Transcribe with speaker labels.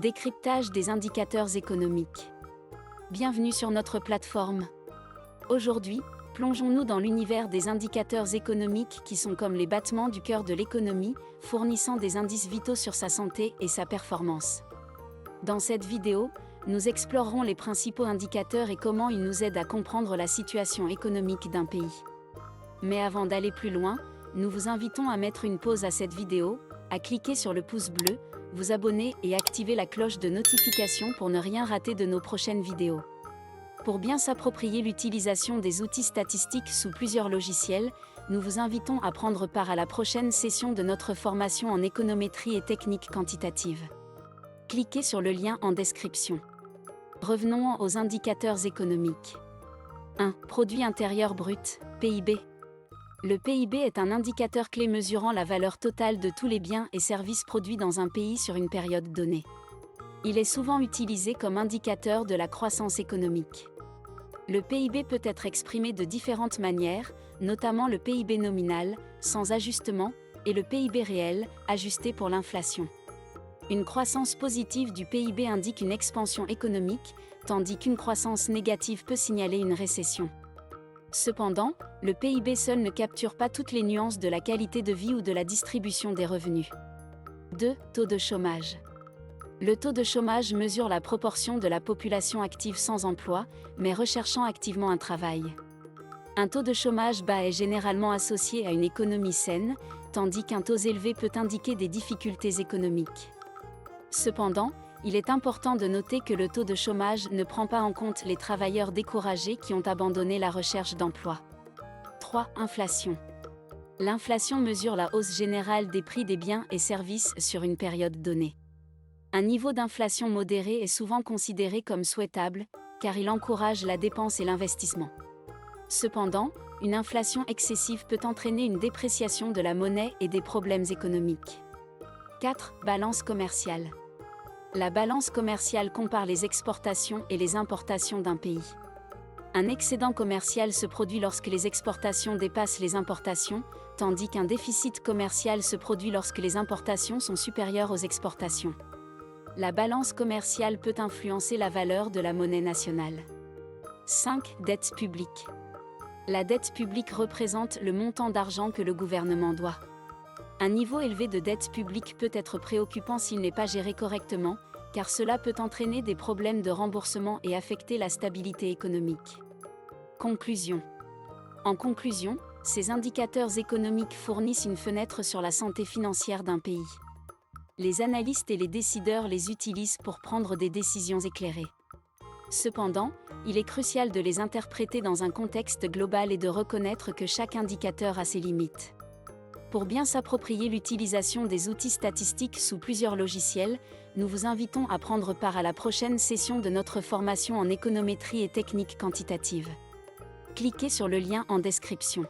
Speaker 1: Décryptage des indicateurs économiques. Bienvenue sur notre plateforme. Aujourd'hui, plongeons-nous dans l'univers des indicateurs économiques qui sont comme les battements du cœur de l'économie, fournissant des indices vitaux sur sa santé et sa performance. Dans cette vidéo, nous explorerons les principaux indicateurs et comment ils nous aident à comprendre la situation économique d'un pays. Mais avant d'aller plus loin, nous vous invitons à mettre une pause à cette vidéo, à cliquer sur le pouce bleu, vous abonner et activer la cloche de notification pour ne rien rater de nos prochaines vidéos. Pour bien s'approprier l'utilisation des outils statistiques sous plusieurs logiciels, nous vous invitons à prendre part à la prochaine session de notre formation en économétrie et techniques quantitatives. Cliquez sur le lien en description. Revenons aux indicateurs économiques. 1. Produit intérieur brut, PIB. Le PIB est un indicateur clé mesurant la valeur totale de tous les biens et services produits dans un pays sur une période donnée. Il est souvent utilisé comme indicateur de la croissance économique. Le PIB peut être exprimé de différentes manières, notamment le PIB nominal, sans ajustement, et le PIB réel, ajusté pour l'inflation. Une croissance positive du PIB indique une expansion économique, tandis qu'une croissance négative peut signaler une récession. Cependant, le PIB seul ne capture pas toutes les nuances de la qualité de vie ou de la distribution des revenus. 2. Taux de chômage. Le taux de chômage mesure la proportion de la population active sans emploi, mais recherchant activement un travail. Un taux de chômage bas est généralement associé à une économie saine, tandis qu'un taux élevé peut indiquer des difficultés économiques. Cependant, il est important de noter que le taux de chômage ne prend pas en compte les travailleurs découragés qui ont abandonné la recherche d'emploi. 3. Inflation. L'inflation mesure la hausse générale des prix des biens et services sur une période donnée. Un niveau d'inflation modéré est souvent considéré comme souhaitable, car il encourage la dépense et l'investissement. Cependant, une inflation excessive peut entraîner une dépréciation de la monnaie et des problèmes économiques. 4. Balance commerciale. La balance commerciale compare les exportations et les importations d'un pays. Un excédent commercial se produit lorsque les exportations dépassent les importations, tandis qu'un déficit commercial se produit lorsque les importations sont supérieures aux exportations. La balance commerciale peut influencer la valeur de la monnaie nationale. 5. Dette publique. La dette publique représente le montant d'argent que le gouvernement doit. Un niveau élevé de dette publique peut être préoccupant s'il n'est pas géré correctement, car cela peut entraîner des problèmes de remboursement et affecter la stabilité économique. Conclusion. En conclusion, ces indicateurs économiques fournissent une fenêtre sur la santé financière d'un pays. Les analystes et les décideurs les utilisent pour prendre des décisions éclairées. Cependant, il est crucial de les interpréter dans un contexte global et de reconnaître que chaque indicateur a ses limites. Pour bien s'approprier l'utilisation des outils statistiques sous plusieurs logiciels, nous vous invitons à prendre part à la prochaine session de notre formation en économétrie et techniques quantitatives. Cliquez sur le lien en description.